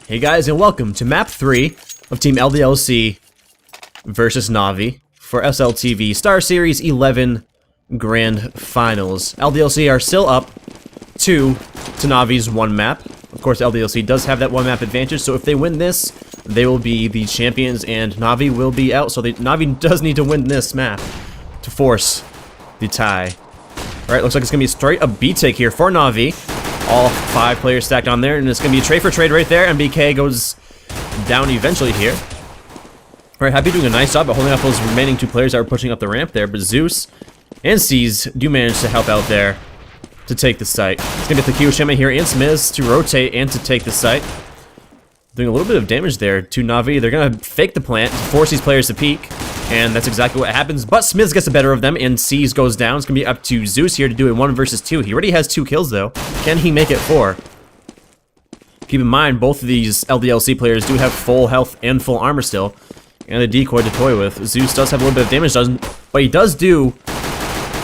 Hey guys, and welcome to map 3 of Team LDLC versus Navi for SLTV Star Series 11 Grand Finals. LDLC are still up 2 to Navi's 1 map. Of course, LDLC does have that 1 map advantage, so if they win this, they will be the champions and Navi will be out. So Navi does need to win this map to force the tie. Alright, looks like it's going to be straight up B-take here for Navi. All 5 players stacked on there, and it's going to be a trade for trade right there. MBK goes down eventually here. Alright, Happy doing a nice job at holding up those remaining 2 players that were pushing up the ramp there, but Zeus and C's do manage to help out there to take the site. It's going to get the Kiyoshima here and Smiz to rotate and to take the site. Doing a little bit of damage there to Navi. They're going to fake the plant to force these players to peek. And that's exactly what happens, but Smiz gets the better of them, and C's goes down. It's going to be up to Zeus here to do a 1 versus 2. He already has 2 kills, though. Can he make it 4? Keep in mind, both of these LDLC players do have full health and full armor still, and a decoy to toy with. Zeus does have a little bit of damage, but he does do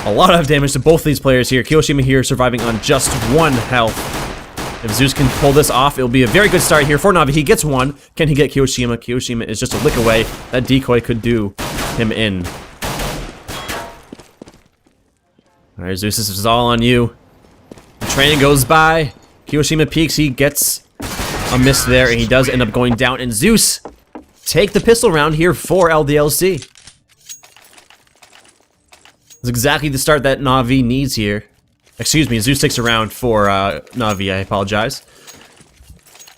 a lot of damage to both of these players here. Kiyoshima here surviving on just 1 health. If Zeus can pull this off, it'll be a very good start here for Navi. He gets 1. Can he get Kiyoshima? Kiyoshima is just a lick away. That decoy could do him in. Alright, Zeus, this is all on you. The train goes by. Kiyoshima peeks. He gets a miss there, and he does end up going down. And Zeus take the pistol round here for LDLC. It's exactly the start that Navi needs here. Excuse me, Zeus takes a round for Navi, I apologize.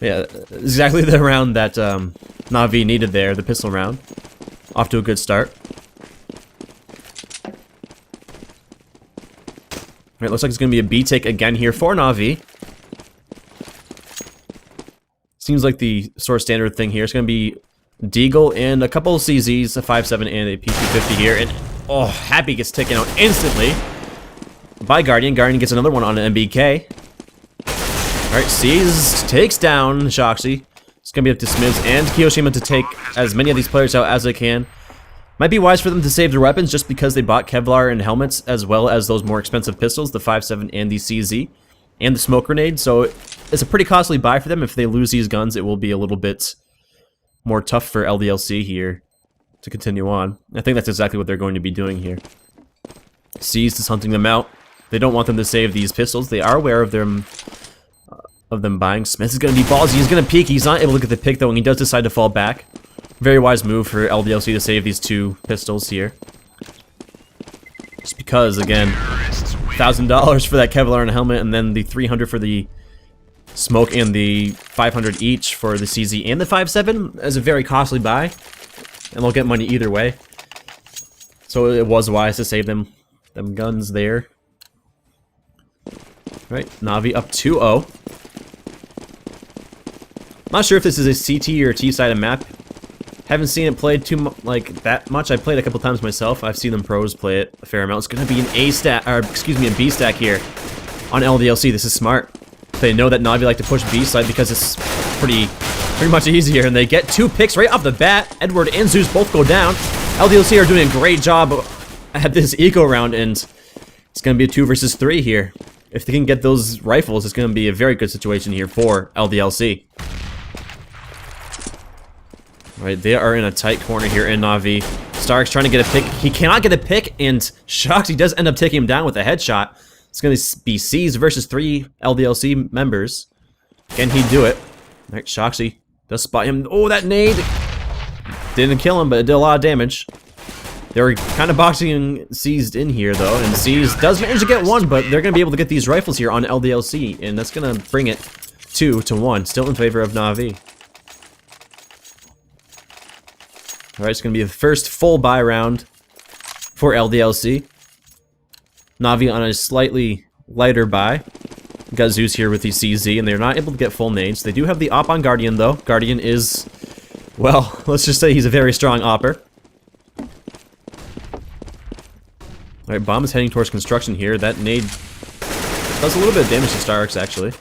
Yeah, exactly the round that Navi needed there, the pistol round. Off to a good start. Alright, looks like it's going to be a B-take again here for Navi. Seems like the sort of standard thing here. It's going to be Deagle and a couple of CZs, a 5.7 and a P250 here. And, oh, Happy gets taken out instantly by Guardian. Guardian gets another one on an MBK. Alright, C's takes down Shoxy. It's going to be up to Smiz and Kiyoshima to take as many of these players out as they can. Might be wise for them to save their weapons just because they bought Kevlar and helmets as well as those more expensive pistols, the 5.7 and the CZ, and the smoke grenade. So it's a pretty costly buy for them. If they lose these guns, it will be a little bit more tough for LDLC here to continue on. I think that's exactly what they're going to be doing here. C's is hunting them out. They don't want them to save these pistols. They are aware of them buying. Smith is going to be ballsy. He's going to peek. He's not able to get the pick, though, and he does decide to fall back. Very wise move for LDLC to save these 2 pistols here. Just because, again, $1,000 for that Kevlar and helmet, and then the $300 for the smoke and the $500 each for the CZ and the 5.7 is a very costly buy, and they'll get money either way. So it was wise to save them guns there. Right, Navi up 2-0. Not sure if this is a CT or T-sided map. Haven't seen it played that much. I played a couple times myself. I've seen them pros play it a fair amount. It's going to be an A stack, or excuse me, a B stack here on LDLC. This is smart. They know that Navi like to push B side because it's pretty much easier, and they get 2 picks right off the bat. Edward and Zeus both go down. LDLC are doing a great job at this eco round, and it's going to be a 2 versus 3 here. If they can get those rifles, it's going to be a very good situation here for LDLC. Right, they are in a tight corner here in Navi. Stark's trying to get a pick. He cannot get a pick, and Shoxy does end up taking him down with a headshot. It's going to be C's versus 3 LDLC members. Can he do it? Alright, Shoxy does spot him. Oh, that nade! Didn't kill him, but it did a lot of damage. They were kind of boxing C's in here, though, and C's does manage to get 1, but they're going to be able to get these rifles here on LDLC, and that's going to bring it 2-1, still in favor of Navi. Alright, it's going to be the first full buy round for LDLC. Navi on a slightly lighter buy. Got Zeus here with the CZ, and they're not able to get full nades. They do have the op on Guardian, though. Guardian is, well, let's just say he's a very strong opper. Alright, Bomb is heading towards construction here. That nade does a little bit of damage to Starks, actually.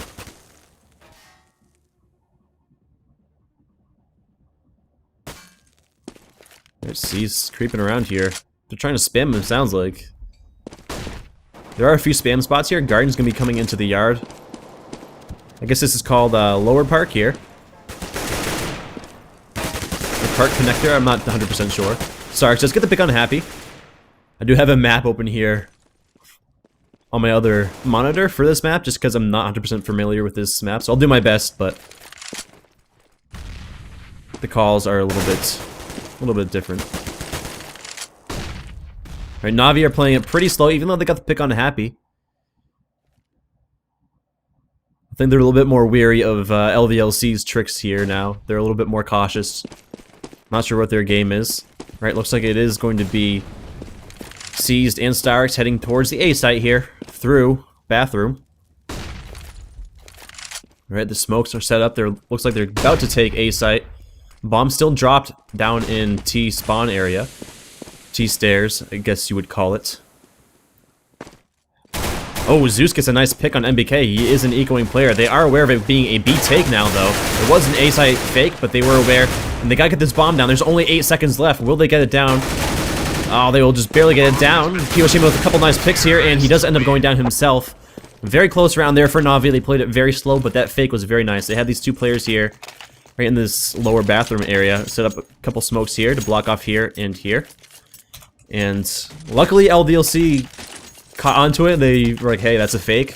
There's C's creeping around here. They're trying to spam him, it sounds like. There are a few spam spots here. Guardian's going to be coming into the yard. I guess this is called Lower Park here. cart connector. I'm not 100% sure. Sorry, just get the pick on Happy. I do have a map open here on my other monitor for this map, just because I'm not 100% familiar with this map. So I'll do my best, but the calls are a little bit different. All right, Na'Vi are playing it pretty slow, even though they got the pick on Happy. I think they're a little bit more weary of LDLC's tricks here now. They're a little bit more cautious. Not sure what their game is. Right, looks like it is going to be Seized and Starks heading towards the A site here through bathroom. Right, the smokes are set up. Looks like they're about to take A site. Bomb still dropped down in T spawn area. T stairs, I guess you would call it. Oh, Zeus gets a nice pick on MBK. He is an ecoing player. They are aware of it being a B take now, though. It was an A site fake, but they were aware. And they gotta get this bomb down. There's only 8 seconds left. Will they get it down? Oh, they will just barely get it down. Kiyoshima with a couple nice picks here, and he does end up going down himself. Very close round there for Na'Vi. They played it very slow, but that fake was very nice. They had these 2 players here, right in this lower bathroom area. Set up a couple smokes here to block off here and here. And luckily, LDLC caught onto it. They were like, hey, that's a fake.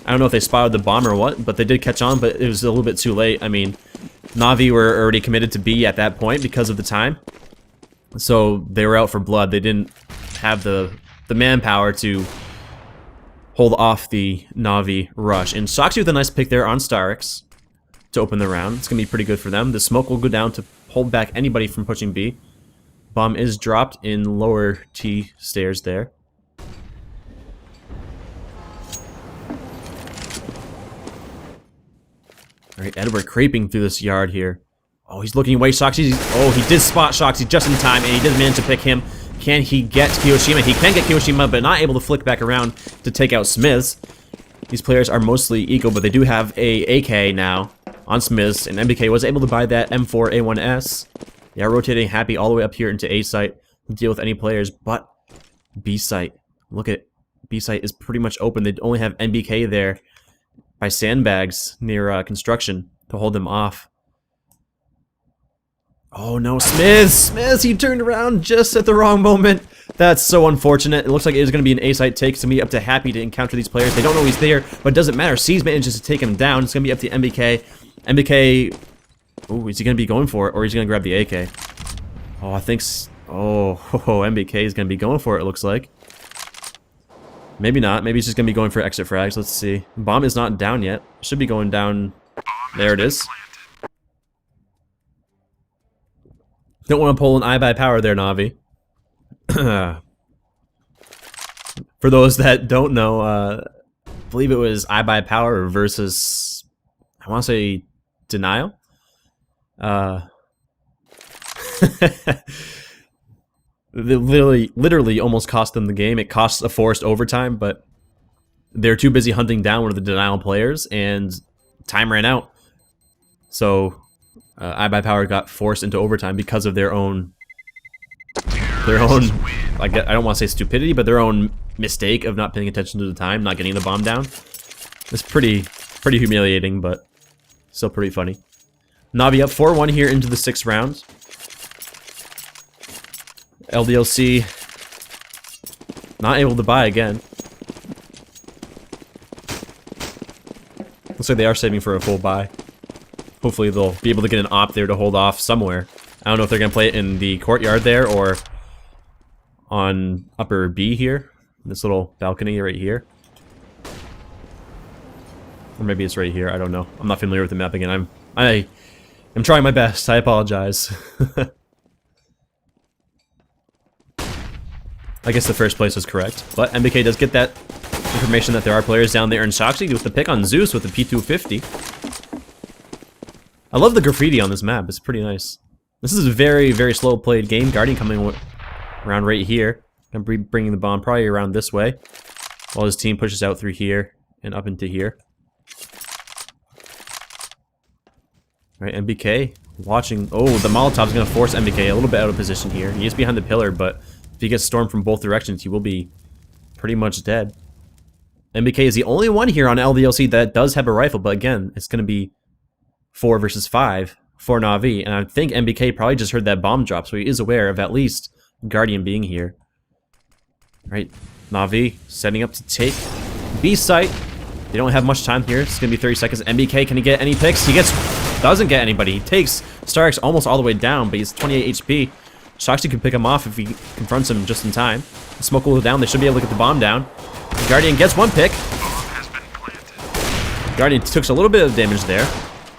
I don't know if they spotted the bomb or what, but they did catch on, but it was a little bit too late. I mean, Na'Vi were already committed to B at that point because of the time. So they were out for blood. They didn't have the manpower to hold off the Na'Vi rush. And Soxy with a nice pick there on Starix to open the round. It's going to be pretty good for them. The smoke will go down to hold back anybody from pushing B. Bomb is dropped in lower T stairs there. Alright, Edward creeping through this yard here. Oh, he's looking away. Shoxy. Oh, he did spot Shoxy just in time, and he did manage to pick him. Can he get Kiyoshima? He can get Kiyoshima, but not able to flick back around to take out Smiths. These players are mostly eco, but they do have a AK now on Smiths, and MBK was able to buy that M4A1S. They are rotating Happy all the way up here into A site to deal with any players, but B site. Look at B site is pretty much open. They only have MBK there by sandbags near construction to hold them off. Oh no, Smiths! Smiths, he turned around just at the wrong moment. That's so unfortunate. It looks like it is going to be an A-site take. It's going to be up to Happy to encounter these players. They don't know he's there, but it doesn't matter. C's manages to take him down. It's going to be up to MBK. MBK... Oh, is he going to be going for it, or is he going to grab the AK? Oh, I think... MBK is going to be going for it, it looks like. Maybe not. Maybe he's just going to be going for exit frags. Let's see. Bomb is not down yet. Should be going down... There it is. Don't want to pull an I by power there, Na'Vi. For those that don't know, I believe it was I by power versus, I want to say, denial. Literally almost cost them the game. It costs a forced overtime, but they're too busy hunting down one of the denial players, and time ran out. So I by power got forced into overtime because of their own I don't want to say stupidity, but their own mistake of not paying attention to the time, not getting the bomb down. It's pretty humiliating, but still pretty funny. Na'Vi up 4-1 here into the 6th round. LDLC not able to buy again. Looks like they are saving for a full buy. Hopefully they'll be able to get an op there to hold off somewhere. I don't know if they're going to play it in the courtyard there or on upper B here. This little balcony right here. Or maybe it's right here. I don't know. I'm not familiar with the map again. I am trying my best. I apologize. I guess the first place was correct. But MBK does get that information that there are players down there. And Shoxy with the pick on Zeus with the P250. I love the graffiti on this map. It's pretty nice. This is a very slow played game. Guardian coming around right here. I'm bringing the bomb probably around this way. While his team pushes out through here and up into here. Alright, MBK watching. Oh, the Molotov's going to force MBK a little bit out of position here. He is behind the pillar, but if he gets stormed from both directions, he will be pretty much dead. MBK is the only one here on LDLC that does have a rifle, but again, it's going to be 4 versus 5 for Na'Vi, and I think MBK probably just heard that bomb drop, so he is aware of at least Guardian being here. Right, Na'Vi setting up to take B site. They don't have much time here. It's gonna be 30 seconds. MBK, can he get any picks? He doesn't get anybody. He takes StarX almost all the way down, but he's 28 HP. Shoxy can pick him off if he confronts him just in time. The smoke will go down. They should be able to get the bomb down. Guardian gets one pick. Guardian took a little bit of damage there.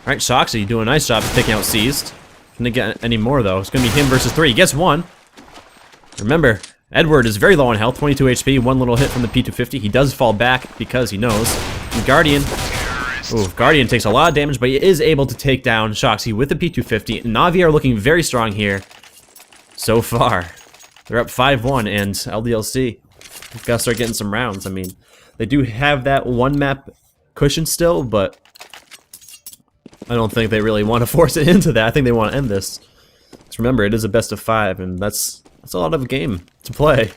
Alright, Shoxy doing a nice job of taking out Seized. Can they get any more though? It's gonna be him versus 3. He gets one. Remember, Edward is very low on health, 22 HP, one little hit from the P250. He does fall back because he knows. And Guardian, Guardian takes a lot of damage, but he is able to take down Shoxy with the P250. Na'Vi are looking very strong here so far. They're up 5-1, and LDLC, we've got to start getting some rounds. I mean, they do have that one map cushion still, but I don't think they really want to force it into that. I think they want to end this. Just remember, it is a best of 5, and that's a lot of a game to play.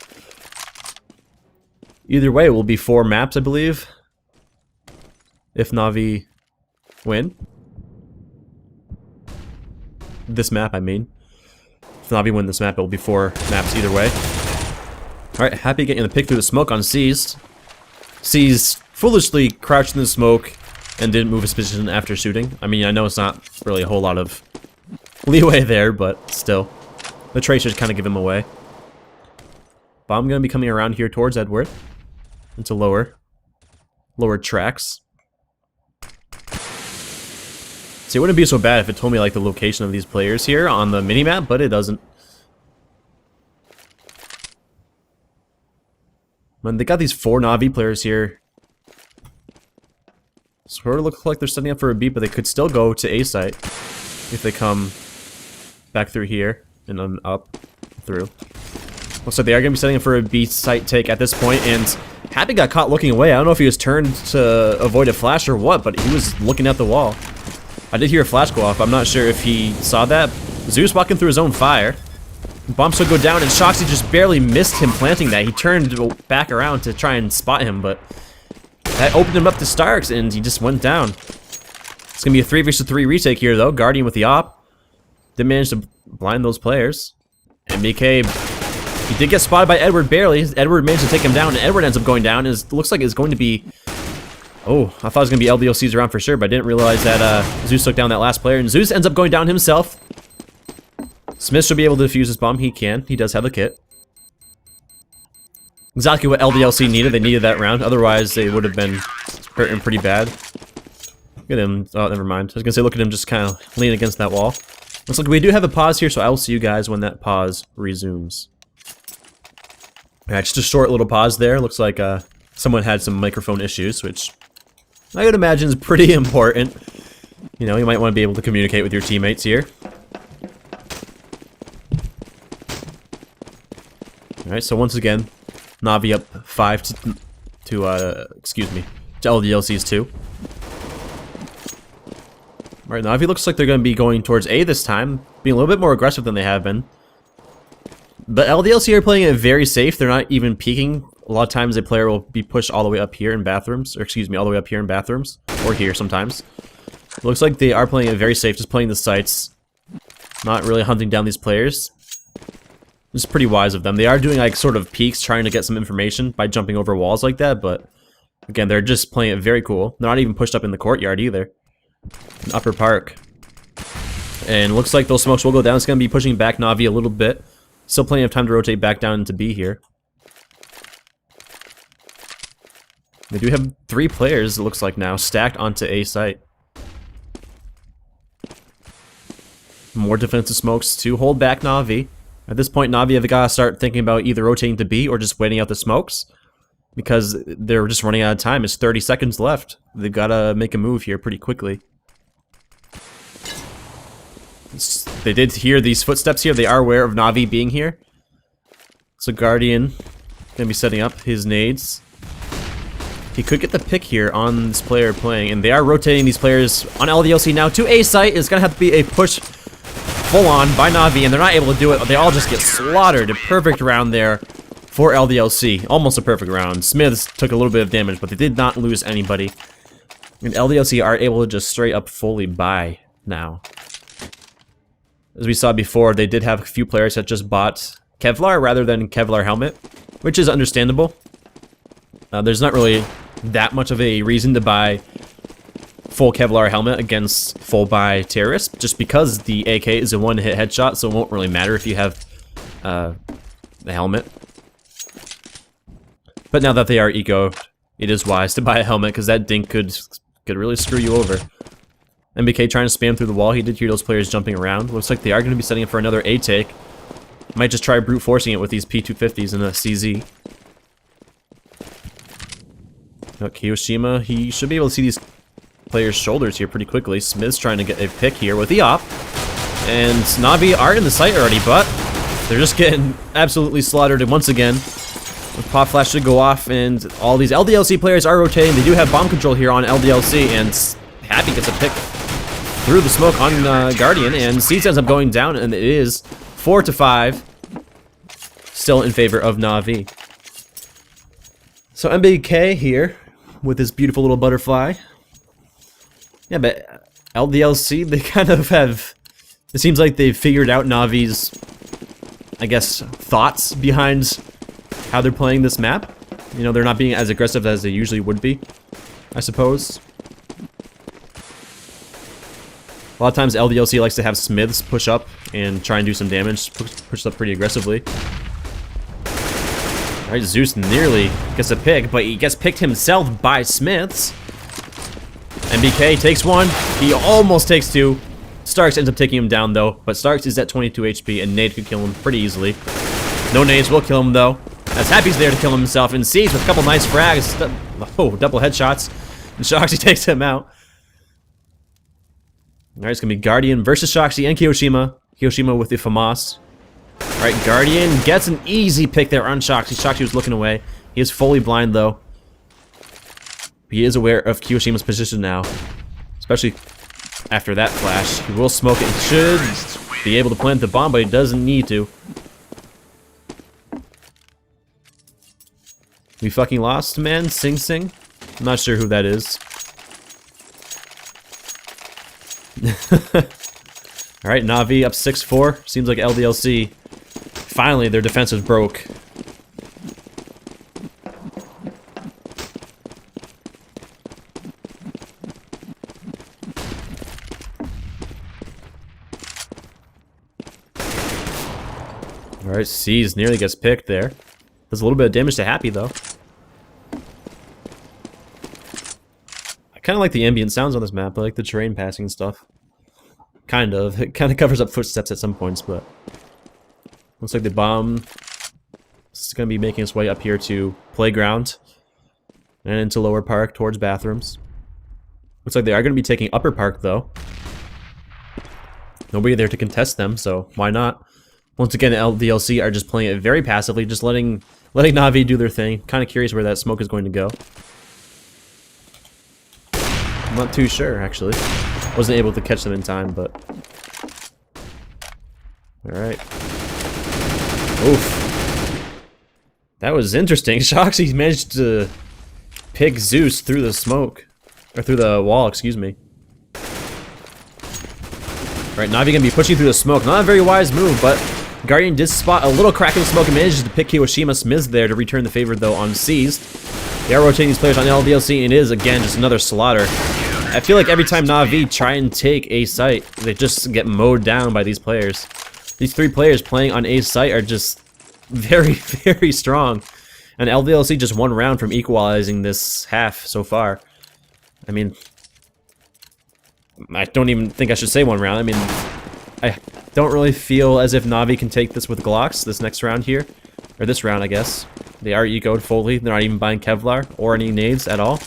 Either way, it will be 4 maps, I believe, if Na'Vi win. This map, I mean. If Na'Vi win this map, it will be 4 maps either way. Alright, Happy getting the pick through the smoke on Seized. Seized foolishly crouched in the smoke and didn't move his position after shooting. I mean, I know it's not really a whole lot of leeway there, but still. The Tracers kind of give him away. Bomb going to be coming around here towards Edward. Into lower tracks. See, it wouldn't be so bad if it told me like the location of these players here on the minimap, but it doesn't. Man, they got these 4 Na'Vi players here. Sort of looks like they're setting up for a B, but they could still go to A site if they come back through here and then up through. Looks like they are going to be setting up for a B site take at this point, and Happy got caught looking away. I don't know if he was turned to avoid a flash or what, but he was looking at the wall. I did hear a flash go off. I'm not sure if he saw that. Zeus walking through his own fire. Bomb still go down, and Shoxy just barely missed him planting that. He turned back around to try and spot him, but that opened him up to Starks, and he just went down. It's going to be a 3 vs 3 retake here, though. Guardian with the op. Didn't manage to blind those players. And MBK, he did get spotted by Edward barely. Edward managed to take him down, and Edward ends up going down. And it looks like it's going to be... Oh, I thought it was going to be LDLC's around for sure, but I didn't realize that Zeus took down that last player. And Zeus ends up going down himself. Smith should be able to defuse his bomb. He can. He does have a kit. Exactly what LDLC needed. They needed that round. Otherwise, they would have been hurting pretty bad. Look at him. Oh, never mind. I was going to say, look at him just kind of leaning against that wall. Looks like we do have a pause here, so I will see you guys when that pause resumes. Alright, just a short little pause there. Looks like someone had some microphone issues, which I would imagine is pretty important. You know, you might want to be able to communicate with your teammates here. Alright, so once again, Na'Vi up 5 to LDLC's 2. Alright, Na'Vi looks like they're going to be going towards A this time, being a little bit more aggressive than they have been. But LDLC are playing it very safe. They're not even peeking. A lot of times a player will be pushed all the way up here in bathrooms, or excuse me, all the way up here in bathrooms, or here sometimes. It looks like they are playing it very safe, just playing the sites, not really hunting down these players. It's pretty wise of them. They are doing like sort of peeks, trying to get some information by jumping over walls like that, but again, they're just playing it very cool. They're not even pushed up in the courtyard either. In Upper Park. And looks like those smokes will go down. It's going to be pushing back Na'Vi a little bit. Still plenty of time to rotate back down into B here. They do have 3 players, it looks like now, stacked onto A site. More defensive smokes to hold back Na'Vi. At this point, Na'Vi have got to start thinking about either rotating to B or just waiting out the smokes, because they're just running out of time. It's 30 seconds left. They've got to make a move here pretty quickly. They did hear these footsteps here. They are aware of Na'Vi being here. So Guardian going to be setting up his nades. He could get the pick here on this player playing, and they are rotating these players on LDLC now to A site. It's going to have to be a push full on by Na'Vi, and they're not able to do it. They all just get slaughtered. A perfect round there for LDLC. Almost a perfect round. Smiths took a little bit of damage, but they did not lose anybody. And LDLC are able to just straight up fully buy now. As we saw before, they did have a few players that just bought Kevlar rather than Kevlar helmet, which is understandable. There's not really that much of a reason to buy full Kevlar helmet against full buy terrorist, just because the AK is a one-hit headshot, so it won't really matter if you have the helmet. But now that they are ecoed, it is wise to buy a helmet, because that dink could really screw you over. MBK trying to spam through the wall. He did hear those players jumping around. Looks like they are going to be setting up for another A take. Might just try brute forcing it with these P250s and a CZ. Kiyoshima, he should be able to see these players' shoulders here pretty quickly. Smith's trying to get a pick here with the op. And Navi are in the site already, but they're just getting absolutely slaughtered once again. The pop flash should go off, and all these LDLC players are rotating. They do have bomb control here on LDLC, and Happy gets a pick through the smoke on Guardian, and Seeds ends up going down, and it is 4-5, still in favor of Navi. So MBK here with this beautiful little butterfly. Yeah, but LDLC, they kind of have, it seems like they've figured out Navi's, I guess, thoughts behind how they're playing this map. You know, they're not being as aggressive as they usually would be, I suppose. A lot of times LDLC likes to have Smiths push up and try and do some damage, push up pretty aggressively. Alright, Zeus nearly gets a pick, but he gets picked himself by Smiths. MBK takes one, he almost takes two. Starks ends up taking him down though, but Starks is at 22 HP and Nade could kill him pretty easily. No nades will kill him though, as Happy's there to kill himself, and Sees with a couple nice frags. Oh, double headshots, and Shoxy takes him out. Alright, it's going to be Guardian versus Shoxy and Kiyoshima. Kiyoshima with the FAMAS. Alright, Guardian gets an easy pick there on Shoxy. Shoxy was looking away. He is fully blind, though. He is aware of Kiyoshima's position now. Especially after that flash. He will smoke it. He should be able to plant the bomb, but he doesn't need to. We fucking lost, man. Sing Sing. I'm not sure who that is. Alright, Navi up 6-4. Seems like LDLC, finally their defense is broke. Alright, Seas nearly gets picked there. Does a little bit of damage to Happy though. I kind of like the ambient sounds on this map. I like the terrain passing and stuff. Kind of. It kind of covers up footsteps at some points, but looks like the bomb is going to be making its way up here to Playground and into Lower Park towards bathrooms. Looks like they are going to be taking Upper Park, though. Nobody there to contest them, so why not? Once again, LDLC are just playing it very passively, just letting Navi do their thing. Kind of curious where that smoke is going to go. I'm not too sure, actually. Wasn't able to catch them in time, but... Alright. Oof. That was interesting. Shoxy managed to pick Zeus through the smoke. Or through the wall, excuse me. Alright, Navi gonna be pushing through the smoke. Not a very wise move, but Guardian did spot a little crack in the smoke and manages to pick Kiyoshima. Smiths there to return the favor, though, on Seized. They are rotating these players on LDLC, and it is, again, just another slaughter. I feel like every time Navi try and take a site, they just get mowed down by these players. These three players playing on a site are just very, very strong. And LDLC just one round from equalizing this half so far. I mean, I don't even think I should say one round. I mean, I don't really feel as if Navi can take this with Glocks this next round here. Or this round, I guess. They are ecoed fully. They're not even buying Kevlar or any nades at all.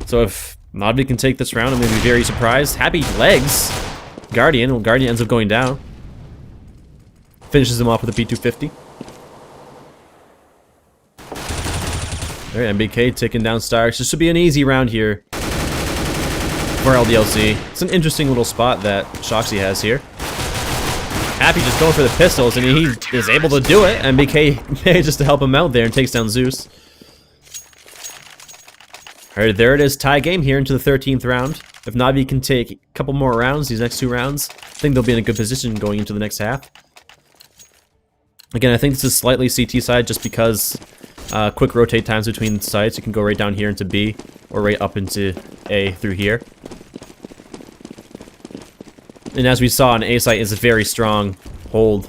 So if Navi can take this round, I'm going to be very surprised. Happy legs. Guardian. Well, Guardian ends up going down. Finishes him off with a P250. Alright, MBK taking down Starks. This should be an easy round here for LDLC. It's an interesting little spot that Shoxy has here. Happy just going for the pistols, and he is able to do it. MBK manages to help him out there and takes down Zeus. Alright, there it is. Tie game here into the 13th round. If Navi can take a couple more rounds, these next two rounds, think they'll be in a good position going into the next half. Again, I think this is slightly CT side just because quick rotate times between sites. You can go right down here into B or right up into A through here. And as we saw, an A site is a very strong hold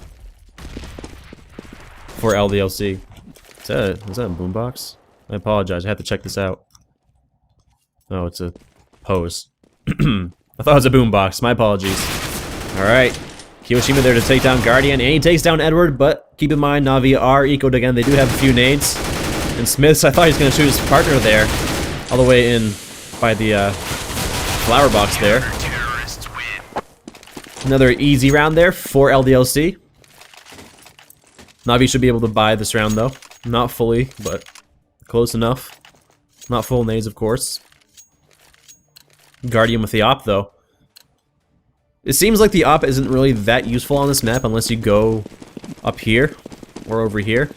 for LDLC. Is that a boombox? I apologize. I have to check this out. Oh, it's a pose. I thought it was a boombox. My apologies. Alright. Kiyoshima there to take down Guardian, and he takes down Edward, but keep in mind, Na'Vi are ecoed again. They do have a few nades. And Smiths, I thought he was going to shoot his partner there, all the way in by the flower box there. Another easy round there for LDLC. Na'Vi should be able to buy this round, though. Not fully, but close enough. Not full nades, of course. Guardian with the op, though. It seems like the op isn't really that useful on this map unless you go up here or over here.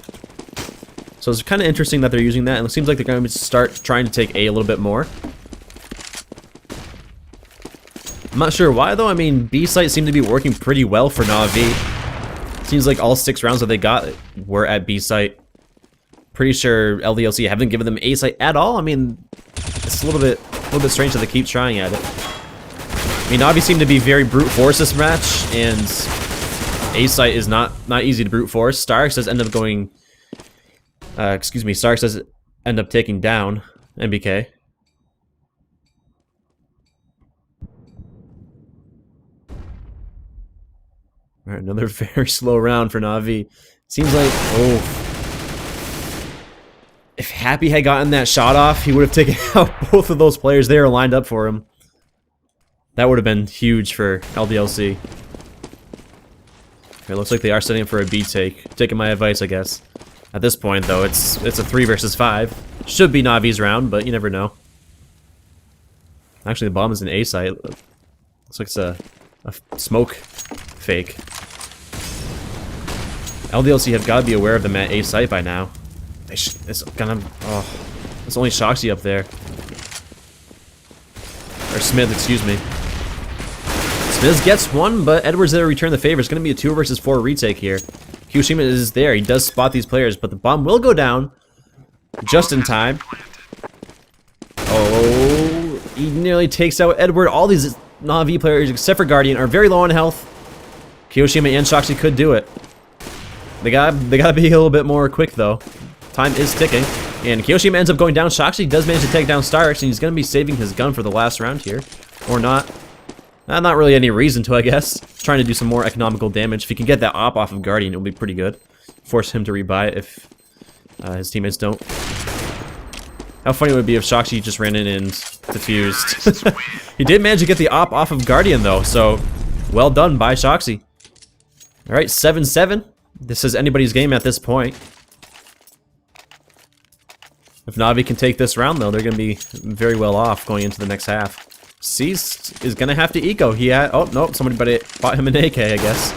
So it's kind of interesting that they're using that, and it seems like they're going to start trying to take A little bit more. I'm not sure why, though. I mean, B site seemed to be working pretty well for Na'Vi. Seems like all 6 rounds that they got were at B site. Pretty sure LDLC haven't given them A site at all. I mean, it's a little bit strange that they keep trying at it. I mean, Na'Vi seem to be very brute force this match, and A site is not easy to brute force. Starks does end up going. Starks does end up taking down MBK. Alright, another very slow round for Na'Vi. Seems like, if Happy had gotten that shot off, he would have taken out both of those players there lined up for him. That would have been huge for LDLC. It looks like they are setting up for a B take. Taking my advice, I guess. At this point, though, it's a 3 versus 5. Should be Na'Vi's round, but you never know. Actually, the bomb is an A site. Looks like it's a smoke fake. LDLC have got to be aware of them at A site by now. It's only Shoxy up there. Or Smith, excuse me. Smith gets one, but Edwards there to return the favor. It's going to be a 2 versus 4 retake here. Kiyoshima is there. He does spot these players, but the bomb will go down just in time. Oh, he nearly takes out Edward. All these Na'Vi players, except for Guardian, are very low on health. Kiyoshima and Shoxy could do it. They gotta be a little bit more quick, though. Time is ticking. And Kiyoshima ends up going down. Shoxy does manage to take down Starks, and he's going to be saving his gun for the last round here. Or not. Not really any reason to, I guess. Trying to do some more economical damage. If he can get that op off of Guardian, it will be pretty good. Force him to rebuy it if his teammates don't. How funny it would be if Shoxy just ran in and defused. He did manage to get the op off of Guardian, though, so well done by Shoxy. Alright, 7-7. This is anybody's game at this point. If Na'Vi can take this round, though, they're going to be very well off going into the next half. Ceased is going to have to eco. He had... Oh, nope. Somebody bought him an AK, I guess.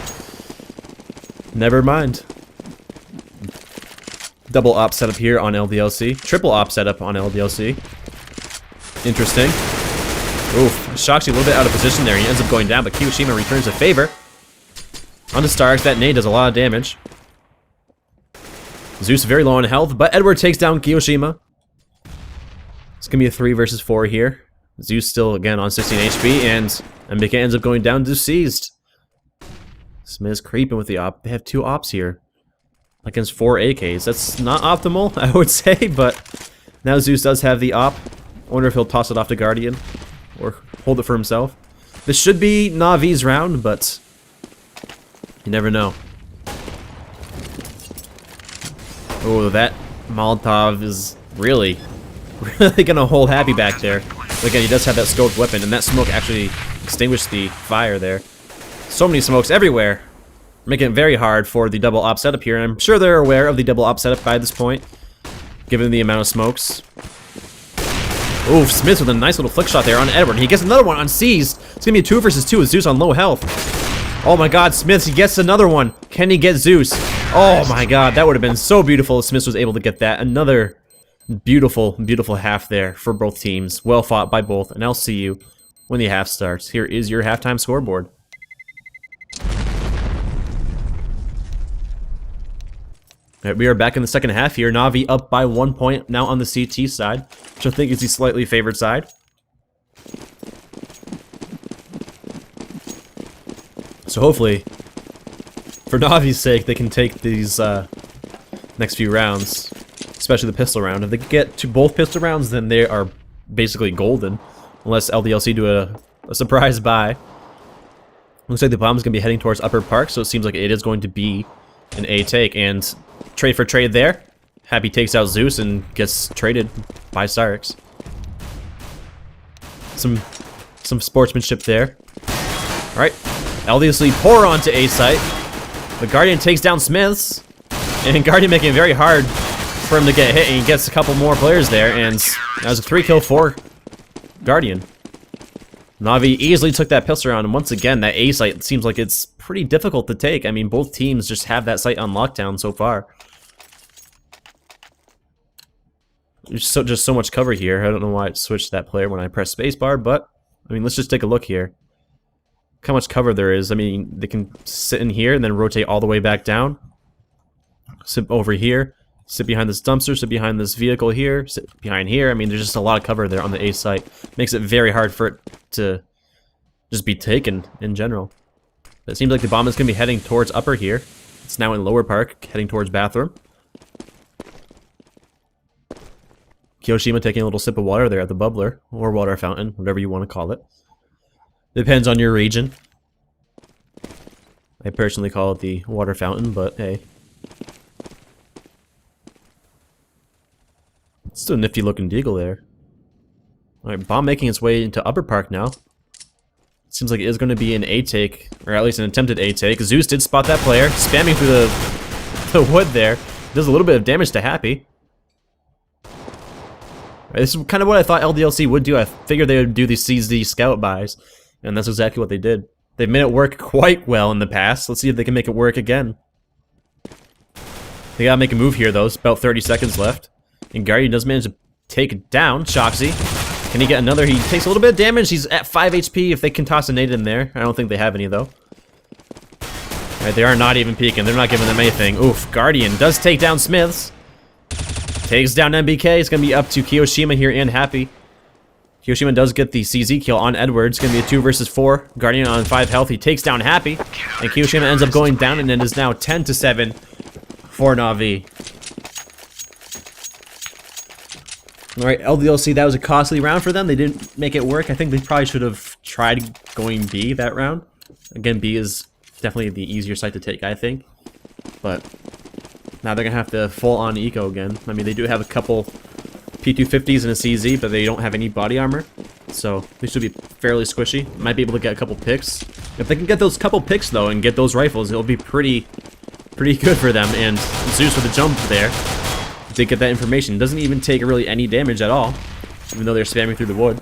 Never mind. Double op setup here on LDLC. Triple op setup on LDLC. Interesting. Oof. Shoxy a little bit out of position there. He ends up going down, but Kiyoshima returns a favor. On the Starks, that nade does a lot of damage. Zeus very low on health, but Edward takes down Kiyoshima. It's going to be a 3 versus 4 here. Zeus still, again, on 16 HP, and MBK ends up going down to seized. Smith's creeping with the op. They have 2 ops here against 4 AKs. That's not optimal, I would say, but now Zeus does have the op. I wonder if he'll toss it off to Guardian or hold it for himself. This should be Na'Vi's round, but you never know. Oh, that Molotov is really gonna hold Happy back there. But again, he does have that scoped weapon, and that smoke actually extinguished the fire there. So many smokes everywhere, making it very hard for the double op setup here, and I'm sure they're aware of the double op setup by this point, given the amount of smokes. Ooh, Smith with a nice little flick shot there on Edward. He gets another one on Seized. It's gonna be a 2 versus 2 with Zeus on low health. Oh my god, Smith, he gets another one. Can he get Zeus? Oh my god, that would have been so beautiful if Smith was able to get that. Another beautiful, beautiful half there for both teams. Well fought by both, and I'll see you when the half starts. Here is your halftime scoreboard. Alright, we are back in the second half here. Na'Vi up by 1 point now on the CT side, which I think is the slightly favored side. So hopefully, for Na'Vi's sake, they can take these next few rounds, especially the pistol round. If they get to both pistol rounds, then they are basically golden, unless LDLC do a surprise buy. Looks like the bomb is going to be heading towards Upper Park, so it seems like it is going to be an A take, and trade for trade there. Happy takes out Zeus and gets traded by Starix. Some sportsmanship there. Alright, LDLC pour onto A site. The Guardian takes down Smiths, and Guardian making it very hard for him to get hit, and he gets a couple more players there, and that was a 3-kill for Guardian. Na'Vi easily took that pistol round, and once again, that A site seems like it's pretty difficult to take. I mean, both teams just have that site on lockdown so far. There's just so much cover here. I don't know why it switched that player when I pressed spacebar, but, I mean, let's just take a look here. Look how much cover there is. I mean, they can sit in here and then rotate all the way back down. Sit over here. Sit behind this dumpster, sit behind this vehicle here, sit behind here. I mean, there's just a lot of cover there on the A site. Makes it very hard for it to just be taken in general. But it seems like the bomb is going to be heading towards Upper here. It's now in Lower Park, heading towards Bathroom. Kiyoshima taking a little sip of water there at the bubbler, or water fountain, whatever you want to call it. Depends on your region. I personally call it the water fountain, but hey. Still a nifty looking deagle there. Alright, bomb making its way into Upper Park now. Seems like it is going to be an A take, or at least an attempted A take. Zeus did spot that player, spamming through the wood there. Does a little bit of damage to Happy. Right, this is kind of what I thought LDLC would do. I figured they would do these CZ scout buys, and that's exactly what they did. They've made it work quite well in the past. Let's see if they can make it work again. They gotta make a move here though. It's about 30 seconds left. And Guardian does manage to take it down. Shoxy. Can he get another? He takes a little bit of damage. He's at 5 HP if they can toss a nade in there. I don't think they have any, though. Alright, they are not even peeking. They're not giving them anything. Oof, Guardian does take down Smiths. Takes down MBK. It's going to be up to Kiyoshima here and Happy. Kiyoshima does get the CZ kill on Edward. It's going to be a 2 versus 4. Guardian on 5 health. He takes down Happy. And Kiyoshima ends up going down, and it is now 10-7 for Na'Vi. Alright, LDLC, that was a costly round for them. They didn't make it work. I think they probably should have tried going B that round. Again, B is definitely the easier site to take, I think. But now they're going to have to full-on eco again. I mean, they do have a couple P250s and a CZ, but they don't have any body armor. So they should be fairly squishy. Might be able to get a couple picks. If they can get those couple picks, though, and get those rifles, it'll be pretty good for them. And Zeus with a jump there. Did get that information. Doesn't even take really any damage at all, even though they're spamming through the wood.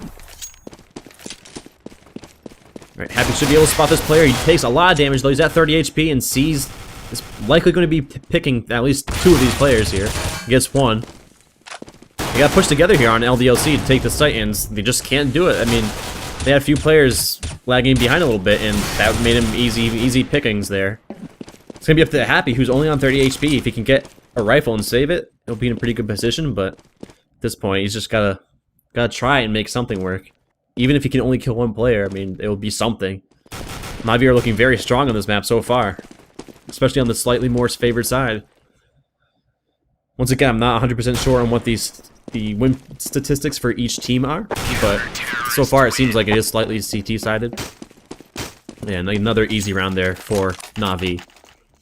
Alright, Happy should be able to spot this player. He takes a lot of damage, though. He's at 30 HP, and C's is likely going to be picking at least 2 of these players here. He gets 1. They got pushed together here on LDLC to take the site, and they just can't do it. I mean, they had a few players lagging behind a little bit, and that made him easy pickings there. It's going to be up to Happy, who's only on 30 HP. If he can get a rifle and save it, he'll be in a pretty good position, but at this point, he's just gotta try and make something work. Even if he can only kill 1 player, I mean, it will be something. Na'Vi are looking very strong on this map so far, especially on the slightly more favored side. Once again, I'm not 100% sure on what the win statistics for each team are, but so far it seems like it is slightly CT-sided. And another easy round there for Na'Vi.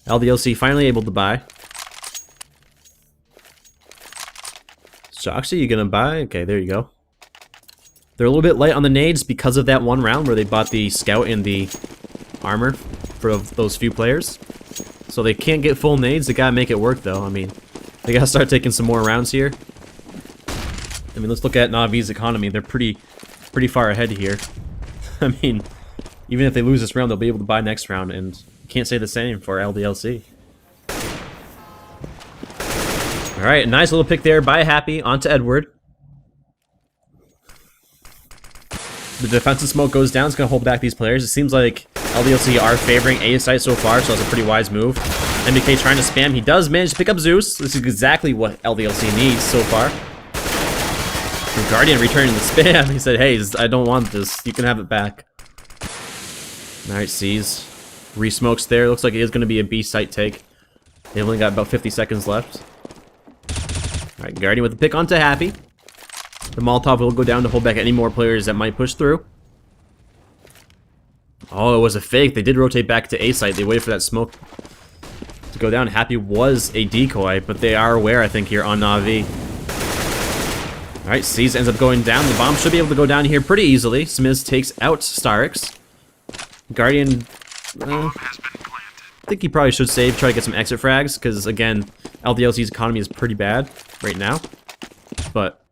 LDLC finally able to buy. Shoxy, you gonna buy? Okay, there you go. They're a little bit light on the nades because of that one round where they bought the scout and the armor for those few players. So they can't get full nades. They gotta make it work, though. I mean, they gotta start taking some more rounds here. I mean, let's look at Na'Vi's economy. They're pretty far ahead here. I mean, even if they lose this round, they'll be able to buy next round, and you can't say the same for LDLC. Alright, nice little pick there by Happy onto Edward. The defensive smoke goes down. It's going to hold back these players. It seems like LDLC are favoring A site so far, so that's a pretty wise move. MBK trying to spam. He does manage to pick up Zeus. This is exactly what LDLC needs so far. And Guardian returning the spam. He said, hey, I don't want this. You can have it back. Alright, sees. Re-smokes there. Looks like it is going to be a B site take. They've only got about 50 seconds left. Alright, Guardian with the pick onto Happy. The Molotov will go down to hold back any more players that might push through. Oh, it was a fake. They did rotate back to A site. They waited for that smoke to go down. Happy was a decoy, but they are aware, I think, here on Na'Vi. Alright, C's ends up going down. The bomb should be able to go down here pretty easily. Smiz takes out Starix. Guardian, I think he probably should save, try to get some exit frags, because, again, LDLC's economy is pretty bad right now. But,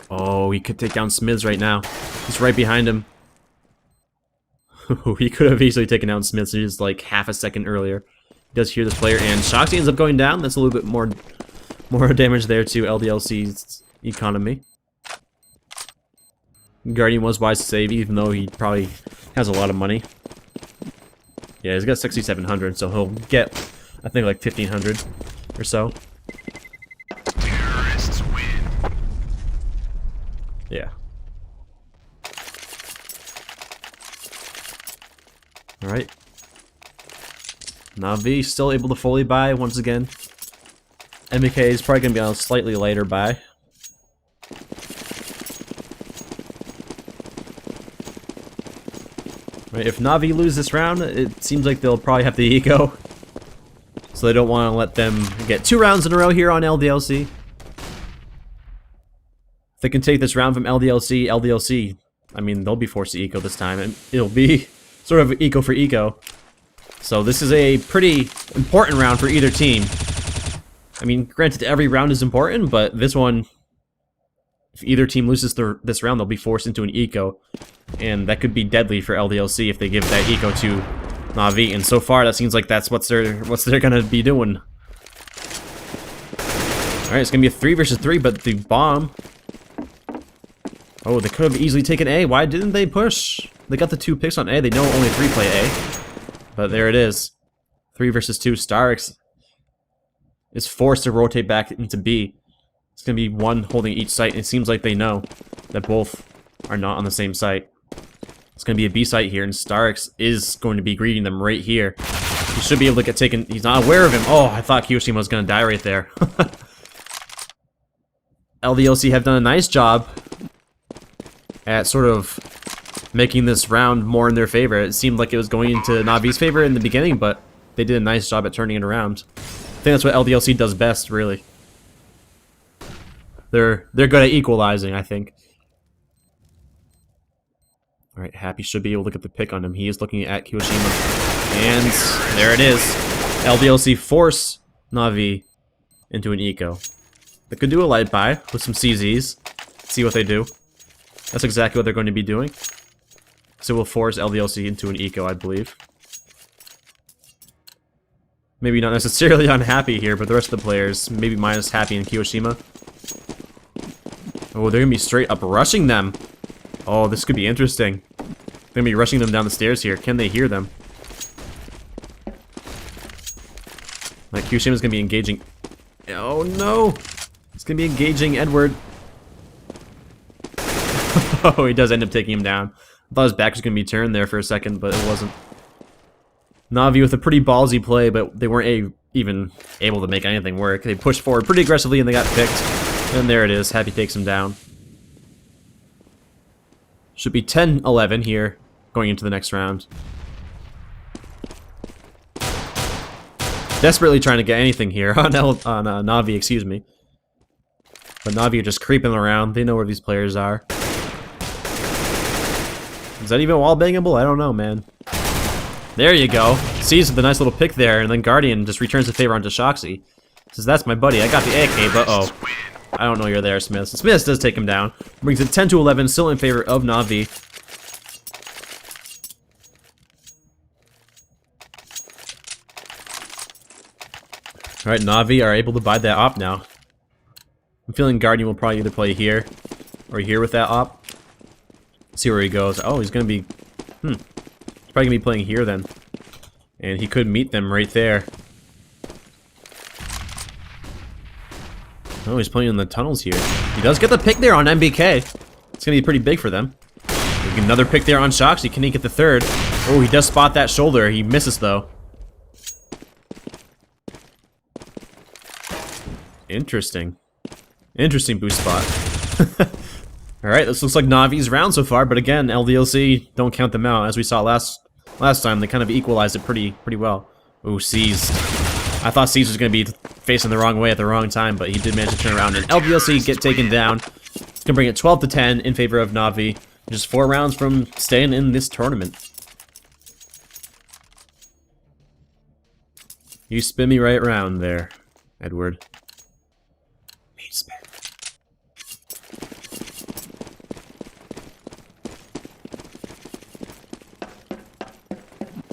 oh, he could take down Smiz right now. He's right behind him. He could have easily taken down Smith just like half a second earlier. He does hear this player, and Shoxy ends up going down. That's a little bit more damage there to LDLC's economy. Guardian was wise to save, even though he probably has a lot of money. Yeah, he's got 6,700, so he'll get, I think, like 1,500 or so. Terrorists win. Yeah. Alright. Na'Vi still able to fully buy once again. MK is probably going to be on a slightly later buy. Right, if Na'Vi lose this round, it seems like they'll probably have the eco. So they don't want to let them get 2 rounds in a row here on LDLC. If they can take this round from LDLC, I mean, they'll be forced to eco this time, and it'll be sort of eco for eco. So this is a pretty important round for either team. I mean, granted, every round is important, but this one, if either team loses this round, they'll be forced into an eco. And that could be deadly for LDLC if they give that eco to Na'Vi. And so far, that seems like that's what they're gonna be doing. Alright, it's gonna be a 3 versus 3, but the bomb... Oh, they could have easily taken A. Why didn't they push? They got the 2 picks on A. They know only 3 play A. But there it is. 3 versus 2. Starix is forced to rotate back into B. It's going to be one holding each site. It seems like they know that both are not on the same site. It's going to be a B site here, and Starix is going to be greeting them right here. He should be able to get taken. He's not aware of him. Oh, I thought Kiyoshima was going to die right there. LDLC have done a nice job at sort of making this round more in their favor. It seemed like it was going into Na'Vi's favor in the beginning, but they did a nice job at turning it around. I think that's what LDLC does best, really. They're good at equalizing, I think. Alright, Happy should be able to get the pick on him. He is looking at Kiyoshima. And there it is. LDLC force Na'Vi into an eco. They could do a light buy with some CZs. See what they do. That's exactly what they're going to be doing. So we'll force LDLC into an eco, I believe. Maybe not necessarily on Happy here, but the rest of the players, maybe minus Happy and Kiyoshima. Oh, they're going to be straight up rushing them. Oh, this could be interesting. They're going to be rushing them down the stairs here. Can they hear them? Like, Kiyoshima's going to be engaging... Oh, no! It's going to be engaging Edward. Oh, he does end up taking him down. I thought his back was going to be turned there for a second, but it wasn't. Na'Vi with a pretty ballsy play, but they weren't even able to make anything work. They pushed forward pretty aggressively and they got picked. And there it is. Happy takes him down. Should be 10-11 here, going into the next round. Desperately trying to get anything here on Na'Vi, excuse me. But Na'Vi are just creeping around. They know where these players are. Is that even wall bangable? I don't know, man. There you go. Sees the nice little pick there, and then Guardian just returns the favor onto Shoxy. Says, that's my buddy. I got the AK, but oh. I don't know you're there, Smith. Smith does take him down. Brings it 10-11, still in favor of Na'Vi. Alright, Na'Vi are able to buy that op now. I'm feeling Guardian will probably either play here or here with that op. See where he goes. Oh, he's gonna be... He's probably gonna be playing here then. And he could meet them right there. Oh, he's playing in the tunnels here. He does get the pick there on MBK. It's gonna be pretty big for them. Another pick there on Shoxy. Can he get the third? Oh, he does spot that shoulder. He misses though. Interesting. Interesting boost spot. Alright, this looks like Navi's round so far, but again, LDLC don't count them out. As we saw last time, they kind of equalized it pretty well. Ooh, C's. I thought C's was going to be facing the wrong way at the wrong time, but he did manage to turn around and LDLC get taken down. It's going to bring it 12-10 in favor of Navi. Just 4 rounds from staying in this tournament. You spin me right around there, Edward. Me spin.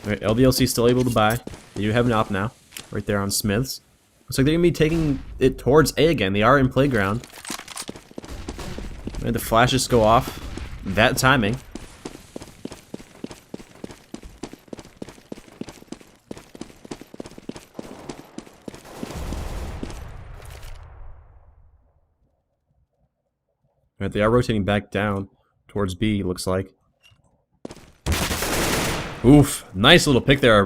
Alright, LDLC still able to buy. They do have an op now. Right there on Smiths. Looks like they're going to be taking it towards A again. They are in playground. And the flashes go off. That timing. Alright, they are rotating back down towards B, looks like. Oof. Nice little pick there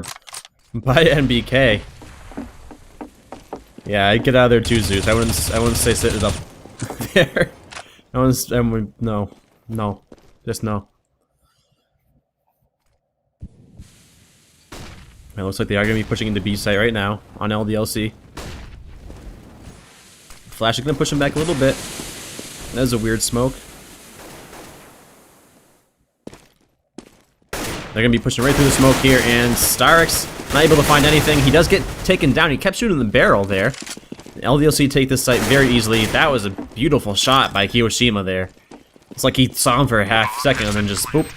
by NBK. Yeah, I'd get out of there too, Zeus. I wouldn't say sit it up there. No. Just no. It looks like they are going to be pushing into B site right now on LDLC. Flash is going to push him back a little bit. That is a weird smoke. They're going to be pushing right through the smoke here, and Starix not able to find anything. He does get taken down. He kept shooting the barrel there. LDLC take this site very easily. That was a beautiful shot by Kiyoshima there. It's like he saw him for a half second and then just boop.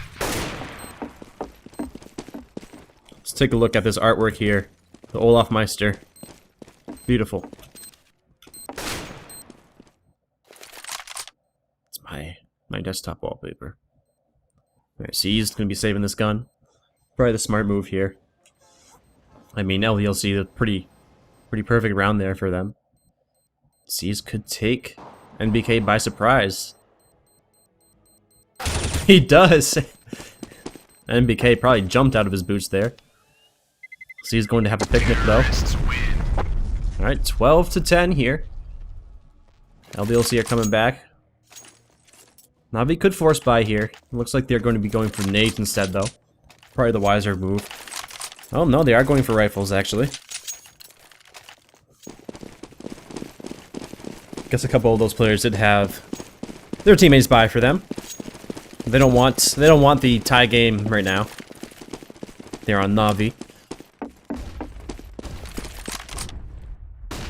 Let's take a look at this artwork here. The Olaf Meister. Beautiful. It's my desktop wallpaper. Alright, C's gonna be saving this gun. Probably the smart move here. I mean, LDLC, a pretty perfect round there for them. C's could take NBK by surprise. He does! NBK probably jumped out of his boots there. C's going to have a picnic though. Alright, 12-10 here. LDLC are coming back. Navi could force buy here. It looks like they're going to be going for nades instead though. Probably the wiser move. Oh no, they are going for rifles actually. Guess a couple of those players did have their teammates buy for them. They don't want the tie game right now. They're on Navi.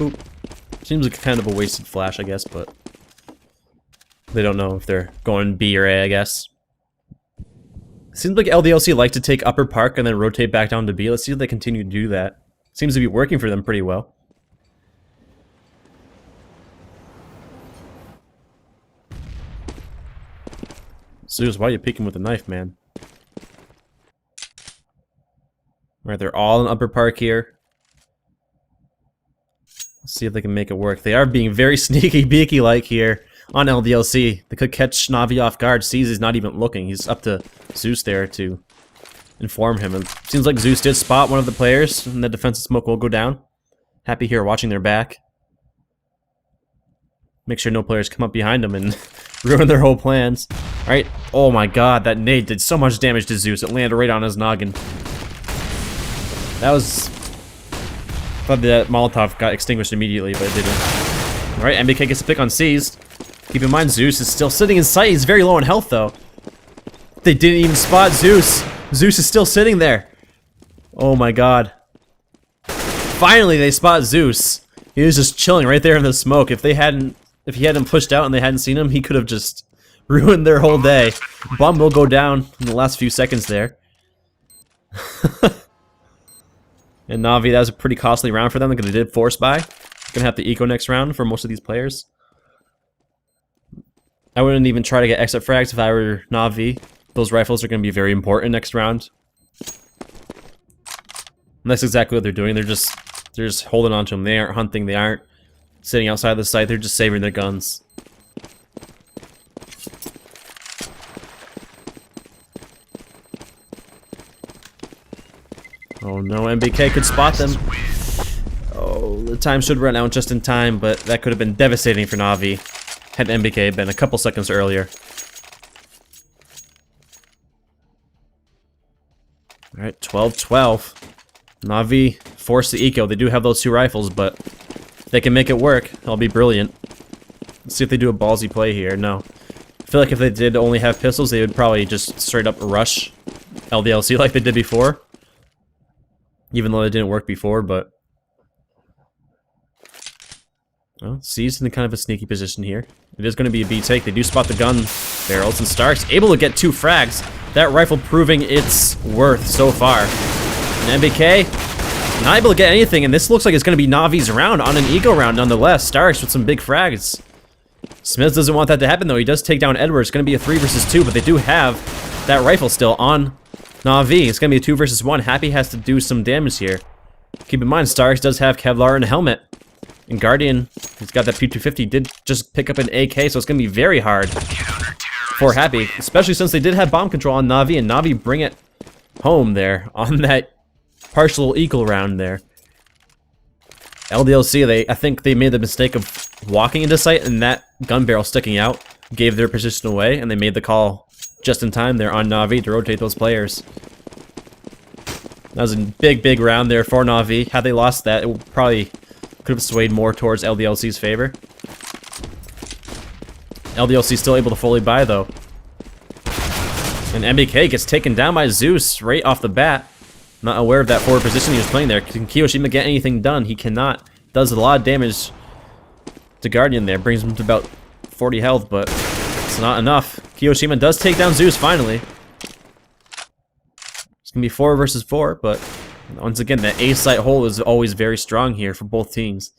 Oop. Seems like kind of a wasted flash, I guess, but they don't know if they're going B or A, I guess. Seems like LDLC like to take upper park and then rotate back down to B. Let's see if they continue to do that. Seems to be working for them pretty well. Zeus, why are you peeking with a knife, man? Alright, they're all in upper park here. Let's see if they can make it work. They are being very sneaky beaky-like here on LDLC. They could catch Navi off guard. Sees he's not even looking. He's up to Zeus there to inform him. It seems like Zeus did spot one of the players, and the defensive smoke will go down. Happy here watching their back. Make sure no players come up behind them and ruin their whole plans. Alright, oh my god, that nade did so much damage to Zeus. It landed right on his noggin. That was... I thought that Molotov got extinguished immediately, but it didn't. Alright, MBK gets a pick on C's. Keep in mind, Zeus is still sitting in sight. He's very low in health, though. They didn't even spot Zeus. Zeus is still sitting there. Oh my god. Finally, they spot Zeus. He was just chilling right there in the smoke. If he hadn't pushed out and they hadn't seen him, he could have just ruined their whole day. Bomb will go down in the last few seconds there. And Navi, that was a pretty costly round for them because they did force buy. Gonna have to eco next round for most of these players. I wouldn't even try to get exit frags if I were Navi. Those rifles are gonna be very important next round. And that's exactly what they're doing. They're just holding on to them. They aren't hunting. They aren't sitting outside the site. They're just saving their guns. Oh no, MBK could spot them. Oh, the time should run out just in time, but that could have been devastating for Na'Vi had MBK been a couple seconds earlier. Alright, 12-12. Na'Vi forced the eco. They do have those 2 rifles, but they can make it work. That'll be brilliant. Let's see if they do a ballsy play here. No. I feel like if they did only have pistols, they would probably just straight up rush LDLC like they did before. Even though it didn't work before, but... Well, C's in kind of a sneaky position here. It is going to be a B take. They do spot the gun barrels, and Stark's able to get 2 frags. That rifle proving its worth so far. And MBK, not able to get anything, and this looks like it's going to be Navi's round on an eco round nonetheless. Starks with some big frags. Smiths doesn't want that to happen, though. He does take down Edwards. It's going to be a 3 versus 2, but they do have that rifle still on Na'Vi. It's going to be a 2 versus 1. Happy has to do some damage here. Keep in mind, Starks does have Kevlar and a helmet. And Guardian, he's got that P250, did just pick up an AK, so it's going to be very hard for Happy. Especially since they did have bomb control on Na'Vi, and Na'Vi bring it home there on that partial equal round there. LDLC, I think they made the mistake of walking into sight, and that gun barrel sticking out gave their position away, and they made the call just in time there on Na'Vi to rotate those players. That was a big round there for Na'Vi. Had they lost that, it probably could have swayed more towards LDLC's favor. LDLC still able to fully buy, though. And MBK gets taken down by Zeus right off the bat. Not aware of that forward position he was playing there. Can Kiyoshima get anything done? He cannot. Does a lot of damage to Guardian there. Brings him to about 40 health, but it's not enough. Kiyoshima does take down Zeus finally. It's going to be 4 versus 4, but once again, that A site hole is always very strong here for both teams.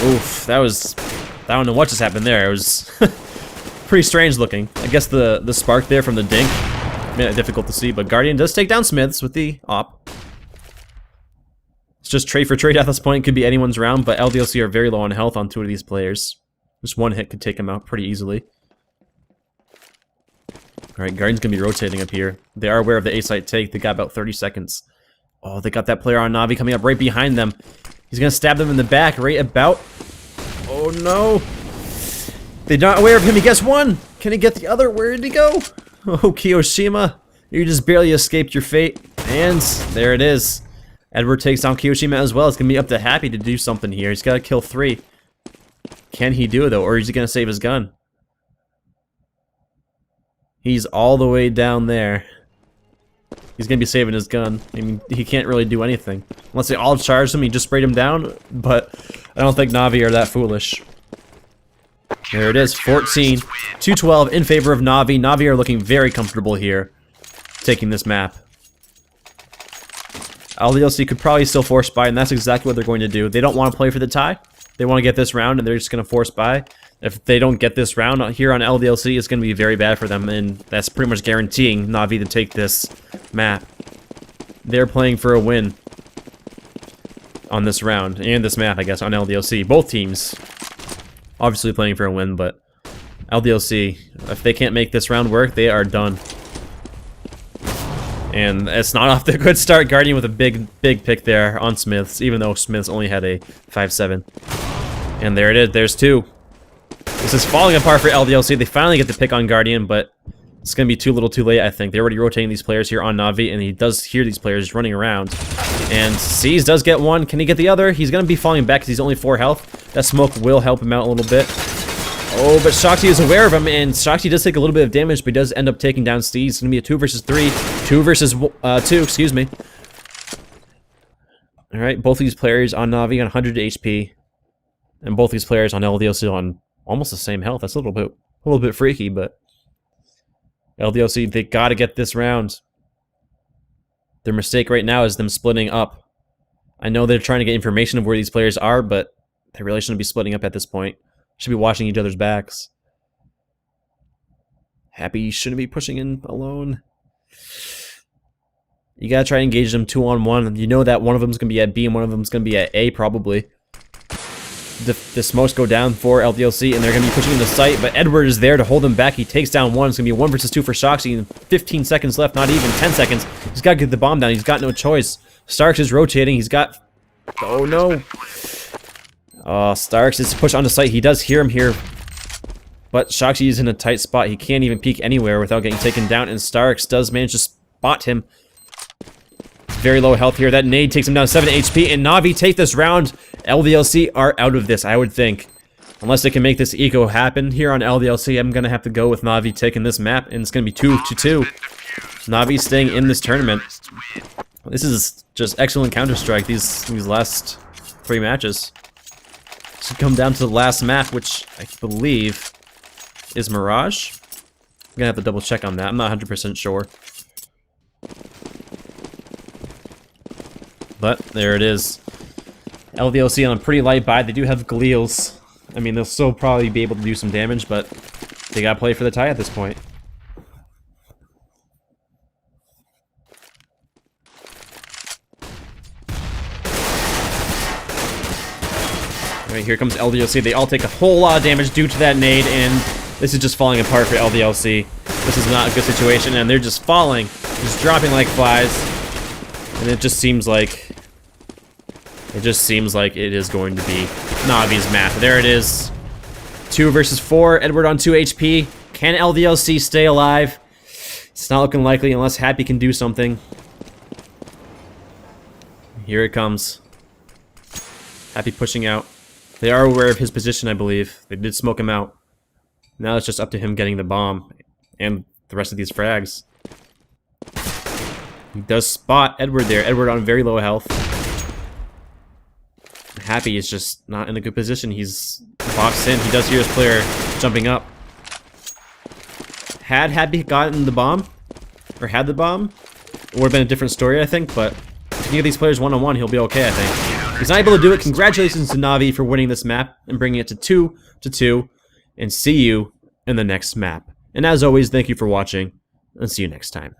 Oof, that was... I don't know what just happened there. It was pretty strange looking. I guess the spark there from the dink made it difficult to see, but Guardian does take down Smiths with the op. It's just trade for trade at this point. Could be anyone's round, but LDLC are very low on health on 2 of these players. Just one hit could take them out pretty easily. Alright, Guardian's going to be rotating up here. They are aware of the A-site take. They got about 30 seconds. Oh, they got that player on Na'Vi coming up right behind them. He's going to stab them in the back right about... Oh no! They're not aware of him. He gets 1! Can he get the other? Where did he go? Oh, Kiyoshima. You just barely escaped your fate. And there it is. Edward takes down Kiyoshima as well. It's going to be up to Happy to do something here. He's got to kill 3. Can he do it, though? Or is he going to save his gun? He's all the way down there. He's going to be saving his gun. I mean, he can't really do anything. Unless they all charged him, he just sprayed him down. But I don't think Na'Vi are that foolish. There it is, 14-12 in favor of Na'Vi. Na'Vi are looking very comfortable here, taking this map. LDLC could probably still force buy, and that's exactly what they're going to do. They don't want to play for the tie. They want to get this round, and they're just going to force buy. If they don't get this round here on LDLC, it's going to be very bad for them, and that's pretty much guaranteeing Na'Vi to take this map. They're playing for a win on this round, and this map, I guess, on LDLC. Both teams obviously playing for a win, but LDLC, if they can't make this round work, they are done. And it's not off to a good start. Guardian with a big pick there on Smiths, even though Smiths only had a 5-7. And there it is, there's 2. This is falling apart for LDLC. They finally get the pick on Guardian, but it's going to be too little too late, I think. They're already rotating these players here on Na'Vi, and he does hear these players running around. And C's does get 1. Can he get the other? He's going to be falling back because he's only 4 health. That smoke will help him out a little bit. Oh, but Shakti is aware of him, and Shakti does take a little bit of damage, but he does end up taking down Steve. It's going to be a 2 versus 3. 2 versus 2, excuse me. Alright, both of these players on Na'Vi on 100 HP. And both these players on LDLC on almost the same health. That's a little bit freaky, but LDLC, they got to get this round. Their mistake right now is them splitting up. I know they're trying to get information of where these players are, but they really shouldn't be splitting up at this point. Should be watching each other's backs. Happy shouldn't be pushing in alone. You gotta try and engage them 2-on-1. You know that one of them's gonna be at B and one of them's gonna be at A, probably. The smokes go down for LDLC, and they're gonna be pushing into sight, but Edward is there to hold them back. He takes down one. It's gonna be 1 versus 2 for Shoxy. 15 seconds left, not even 10 seconds. He's gotta get the bomb down. He's got no choice. Starks is rotating. He's got... Oh, no. Starks is pushed onto site. He does hear him here, but Shoxy is in a tight spot. He can't even peek anywhere without getting taken down, and Starks does manage to spot him. Very low health here. That nade takes him down 7 HP, and Na'Vi take this round. LDLC are out of this, I would think. Unless they can make this eco happen here on LDLC, I'm going to have to go with Na'Vi taking this map, and it's going to be 2-2. Na'Vi staying in this tournament. This is just excellent Counter-Strike, these last 3 matches. Should come down to the last map, which I believe is Mirage. I'm going to have to double check on that. I'm not 100% sure. But there it is. LDLC on a pretty light buy. They do have Gleals. I mean, they'll still probably be able to do some damage, but they gotta play for the tie at this point. Alright, here comes LDLC. They all take a whole lot of damage due to that nade, and this is just falling apart for LDLC. This is not a good situation, and they're just falling. Just dropping like flies. And it just seems like... it is going to be Na'Vi's map. There it is. 2 versus 4. Edward on 2 HP. Can LDLC stay alive? It's not looking likely unless Happy can do something. Here it comes. Happy pushing out. They are aware of his position, I believe. They did smoke him out. Now it's just up to him getting the bomb. And the rest of these frags. He does spot Edward there. Edward on very low health. Happy is just not in a good position. He's boxed in. He does hear his player jumping up. Had Happy gotten the bomb, or had the bomb, it would have been a different story, I think, but if you can get these players one-on-one, he'll be okay, I think. He's not able to do it. Congratulations to Na'Vi for winning this map and bringing it to 2-2, and see you in the next map. And as always, thank you for watching, and see you next time.